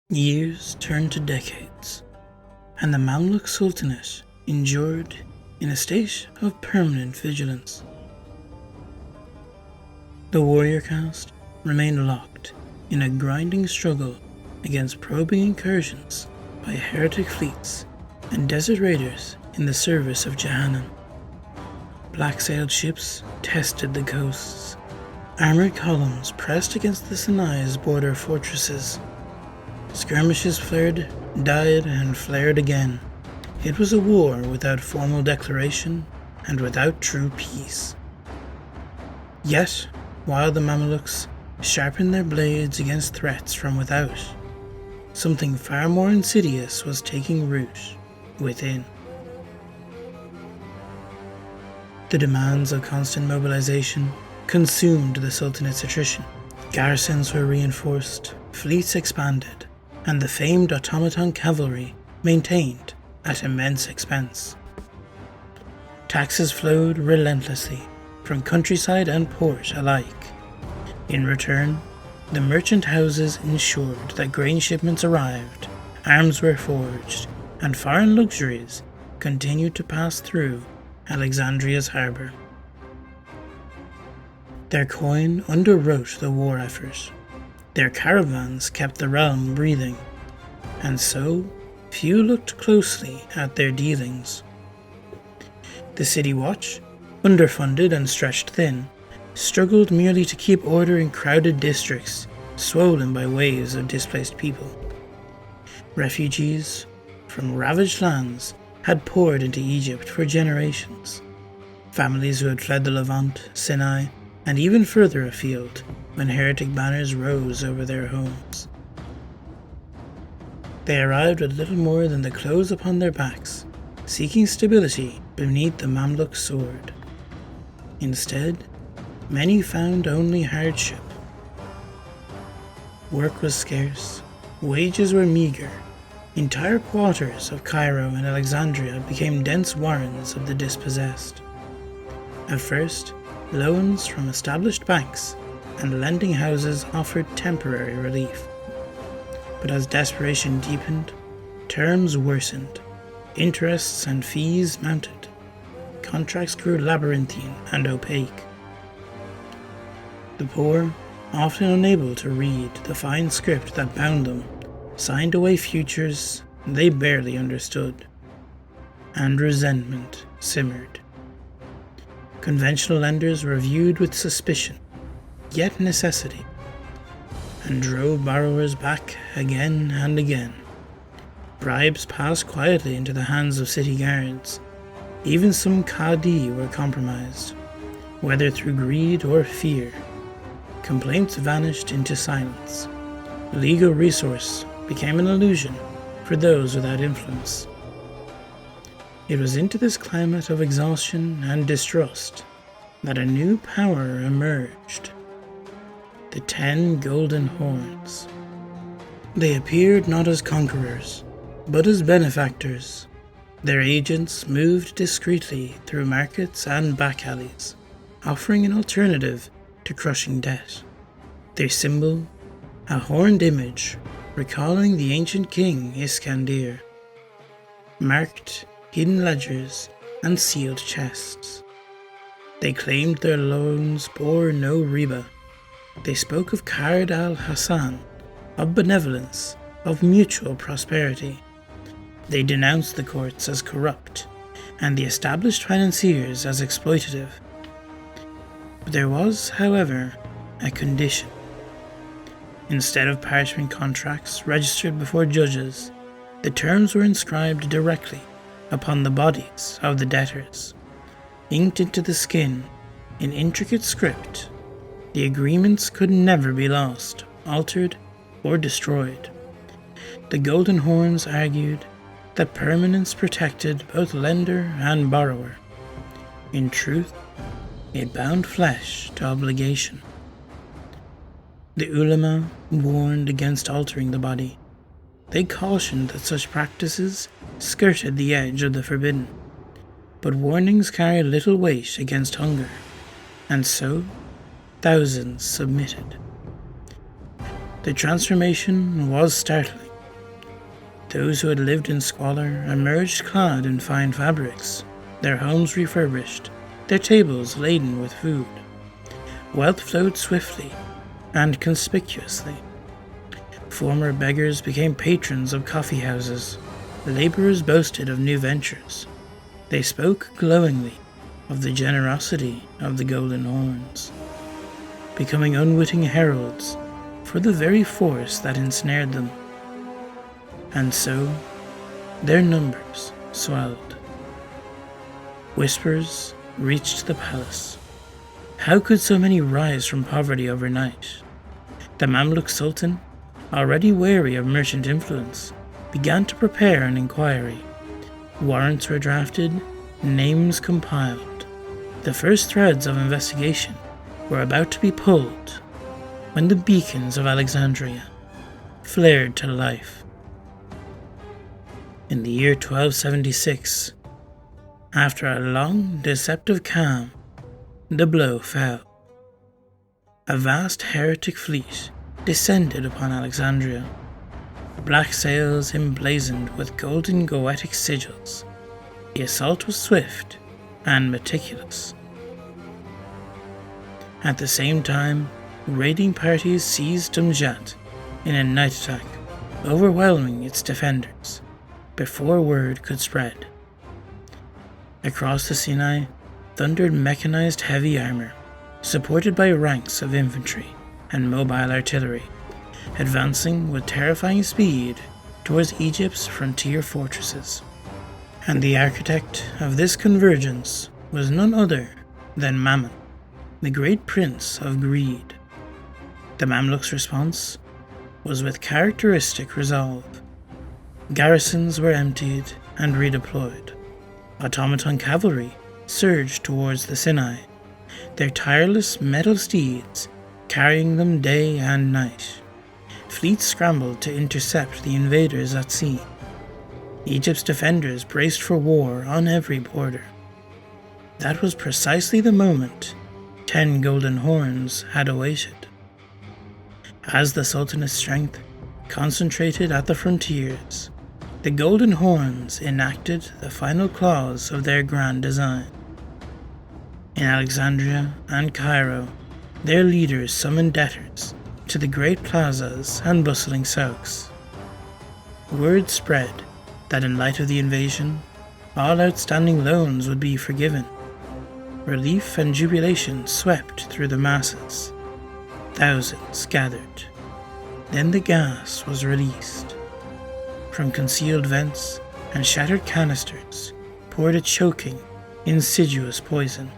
Years turned to decades, and the Mamluk Sultanate endured in a state of permanent vigilance. The warrior caste remained locked in a grinding struggle against probing incursions by heretic fleets and desert raiders in the service of Jahannam. Black-sailed ships tested the coasts. Armoured columns pressed against the Sinai's border fortresses. Skirmishes flared, died, and flared again. It was a war without formal declaration and without true peace. Yet, while the Mamluks sharpened their blades against threats from without, something far more insidious was taking root within. The demands of constant mobilization consumed the Sultanate's attrition. Garrisons were reinforced, fleets expanded, and the famed automaton cavalry maintained at immense expense. Taxes flowed relentlessly from countryside and port alike. In return, the merchant houses ensured that grain shipments arrived, arms were forged, and foreign luxuries continued to pass through Alexandria's harbour. Their coin underwrote the war effort. Their caravans kept the realm breathing, and so few looked closely at their dealings. The city watch, underfunded and stretched thin, struggled merely to keep order in crowded districts swollen by waves of displaced people. Refugees from ravaged lands had poured into Egypt for generations. Families who had fled the Levant, Sinai, and even further afield when heretic banners rose over their homes. They arrived with little more than the clothes upon their backs, seeking stability beneath the Mamluk sword. Instead, many found only hardship. Work was scarce, wages were meagre. Entire quarters of Cairo and Alexandria became dense warrens of the dispossessed. At first, loans from established banks and lending houses offered temporary relief. But as desperation deepened, terms worsened, interests and fees mounted, contracts grew labyrinthine and opaque. The poor, often unable to read the fine script that bound them, signed away futures they barely understood, and resentment simmered. Conventional lenders were viewed with suspicion, yet necessity, and drove borrowers back again and again. Bribes passed quietly into the hands of city guards. Even some Qadi were compromised, whether through greed or fear. Complaints vanished into silence. Legal resource became an illusion for those without influence. It was into this climate of exhaustion and distrust that a new power emerged: the 10 Golden Hordes. They appeared not as conquerors, but as benefactors. Their agents moved discreetly through markets and back alleys, offering an alternative to crushing debt. Their symbol, a horned image recalling the ancient king Iskandir, marked hidden ledgers and sealed chests. They claimed their loans bore no riba. They spoke of Qard al-Hassan, of benevolence, of mutual prosperity. They denounced the courts as corrupt and the established financiers as exploitative. But there was, however, a condition. Instead of parchment contracts registered before judges, the terms were inscribed directly upon the bodies of the debtors, inked into the skin in intricate script. The agreements could never be lost, altered, or destroyed. The Golden Horns argued that permanence protected both lender and borrower. In truth, it bound flesh to obligation. The ulama warned against altering the body. They cautioned that such practices skirted the edge of the forbidden. But warnings carried little weight against hunger, and so thousands submitted. The transformation was startling. Those who had lived in squalor emerged clad in fine fabrics, their homes refurbished, their tables laden with food. Wealth flowed swiftly and conspicuously. Former beggars became patrons of coffee houses. Laborers boasted of new ventures. They spoke glowingly of the generosity of the Golden Horns, becoming unwitting heralds for the very force that ensnared them. And so, their numbers swelled. Whispers reached the palace. How could so many rise from poverty overnight? The Mamluk Sultan, already wary of merchant influence, began to prepare an inquiry. Warrants were drafted, names compiled. The first threads of investigation were about to be pulled when the beacons of Alexandria flared to life. In the year 1276, after a long, deceptive calm, the blow fell. A vast heretic fleet descended upon Alexandria, black sails emblazoned with golden goetic sigils. The assault was swift and meticulous. At the same time, raiding parties seized Dumjat in a night attack, overwhelming its defenders before word could spread. Across the Sinai thundered mechanized heavy armor, supported by ranks of infantry and mobile artillery, advancing with terrifying speed towards Egypt's frontier fortresses. And the architect of this convergence was none other than Mammon, the great prince of greed. The Mamluk's response was with characteristic resolve. Garrisons were emptied and redeployed. Automaton cavalry surged towards the Sinai, their tireless metal steeds carrying them day and night. Fleets scrambled to intercept the invaders at sea. Egypt's defenders braced for war on every border. That was precisely the moment 10 golden horns had awaited. As the Sultan's strength concentrated at the frontiers, the Golden Horns enacted the final clause of their grand design. In Alexandria and Cairo, their leaders summoned debtors to the great plazas and bustling souks. Word spread that in light of the invasion, all outstanding loans would be forgiven. Relief and jubilation swept through the masses. Thousands gathered. Then the gas was released. From concealed vents and shattered canisters poured a choking, insidious poison.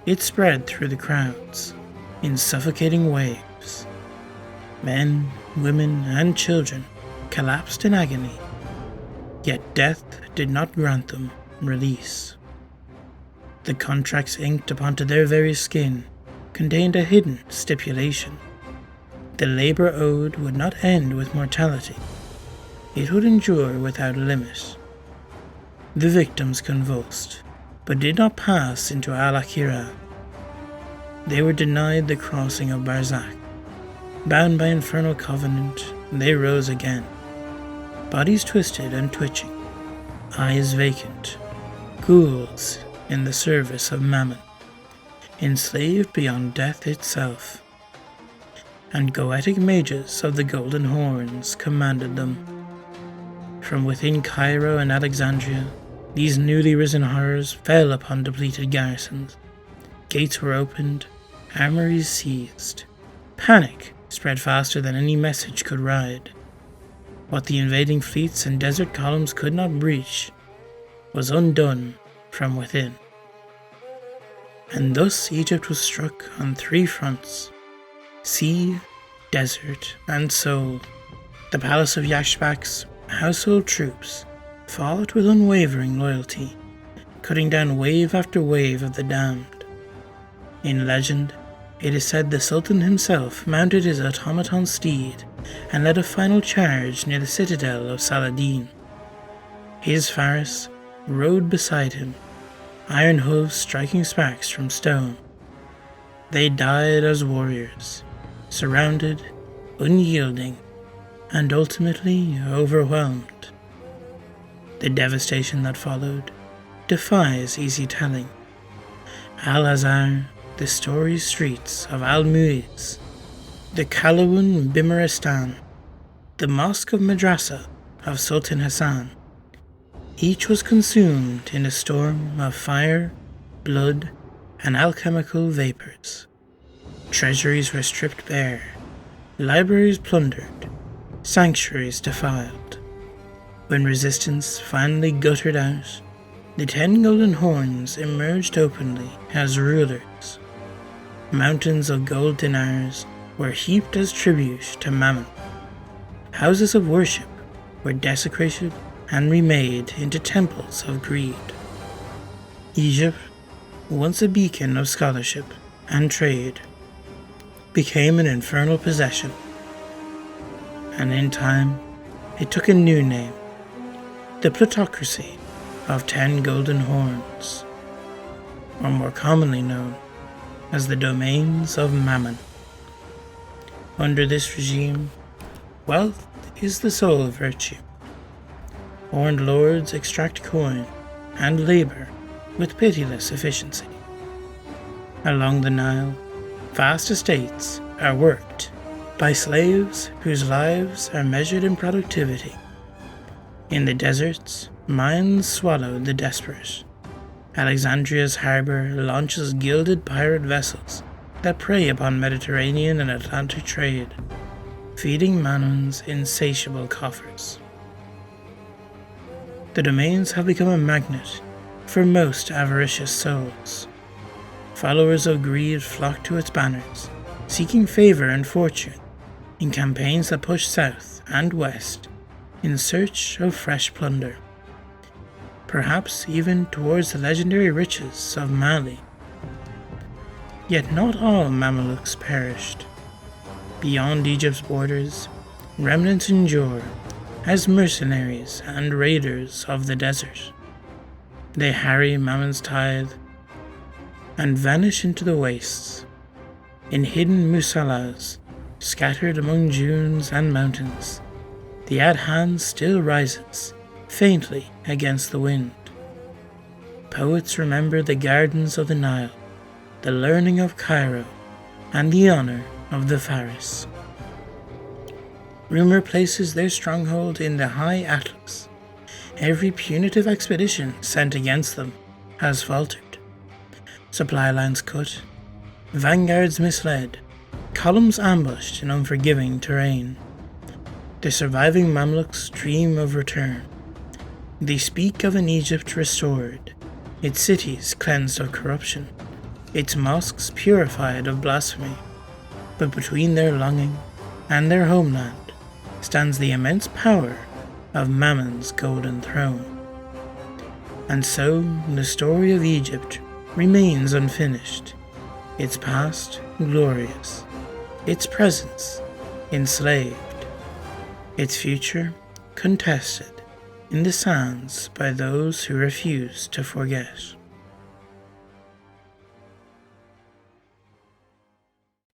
It spread through the crowds in suffocating waves. Men, women, and children collapsed in agony, yet death did not grant them release. The contracts inked upon their very skin contained a hidden stipulation. The labor owed would not end with mortality. It would endure without limit. The victims convulsed, but did not pass into Al-Akhirah. They were denied the crossing of Barzakh. Bound by infernal covenant, they rose again, bodies twisted and twitching, eyes vacant, ghouls in the service of Mammon, enslaved beyond death itself. And goetic mages of the Golden Horns commanded them. From within Cairo and Alexandria, these newly risen horrors fell upon depleted garrisons. Gates were opened, armories seized. Panic spread faster than any message could ride. What the invading fleets and desert columns could not breach was undone from within. And thus Egypt was struck on 3 fronts: sea, desert, and soul. The palace of Yashbak's household troops fought with unwavering loyalty, cutting down wave after wave of the damned. In legend, it is said the Sultan himself mounted his automaton steed and led a final charge near the citadel of Saladin. His Faris rode beside him, iron hooves striking sparks from stone. They died as warriors, surrounded, unyielding, and ultimately overwhelmed. The devastation that followed defies easy telling. Al-Azhar, the storied streets of Al-Muiz, the Kalawun Bimaristan, the Mosque of Madrasa of Sultan Hassan, each was consumed in a storm of fire, blood, and alchemical vapors. Treasuries were stripped bare, libraries plundered, sanctuaries defiled. When resistance finally guttered out, the 10 golden horns emerged openly as rulers. Mountains of gold dinars were heaped as tribute to Mammon. Houses of worship were desecrated and remade into temples of greed. Egypt, once a beacon of scholarship and trade, became an infernal possession, and in time it took a new name, the plutocracy of 10 golden horns, or more commonly known as the domains of Mammon. Under this regime, wealth is the sole virtue. Horned lords extract coin and labor with pitiless efficiency. Along the Nile, vast estates are worked by slaves whose lives are measured in productivity. In the deserts, mines swallow the desperate. Alexandria's harbour launches gilded pirate vessels that prey upon Mediterranean and Atlantic trade, feeding Mammon's insatiable coffers. The domains have become a magnet for most avaricious souls. Followers of greed flock to its banners, seeking favour and fortune in campaigns that push south and west in search of fresh plunder, perhaps even towards the legendary riches of Mali. Yet not all Mamluks perished. Beyond Egypt's borders, remnants endure as mercenaries and raiders of the desert. They harry Mammon's tithe and vanish into the wastes, in hidden musallas scattered among dunes and mountains. The Adhan still rises, faintly against the wind. Poets remember the gardens of the Nile, the learning of Cairo, and the honour of the Faris. Rumour places their stronghold in the high Atlas. Every punitive expedition sent against them has faltered. Supply lines cut, vanguards misled, columns ambushed in unforgiving terrain. The surviving Mamluks dream of return. They speak of an Egypt restored, its cities cleansed of corruption, its mosques purified of blasphemy. But between their longing and their homeland stands the immense power of Mammon's golden throne. And so the story of Egypt remains unfinished, its past glorious, its presence enslaved, its future contested in the sands by those who refuse to forget.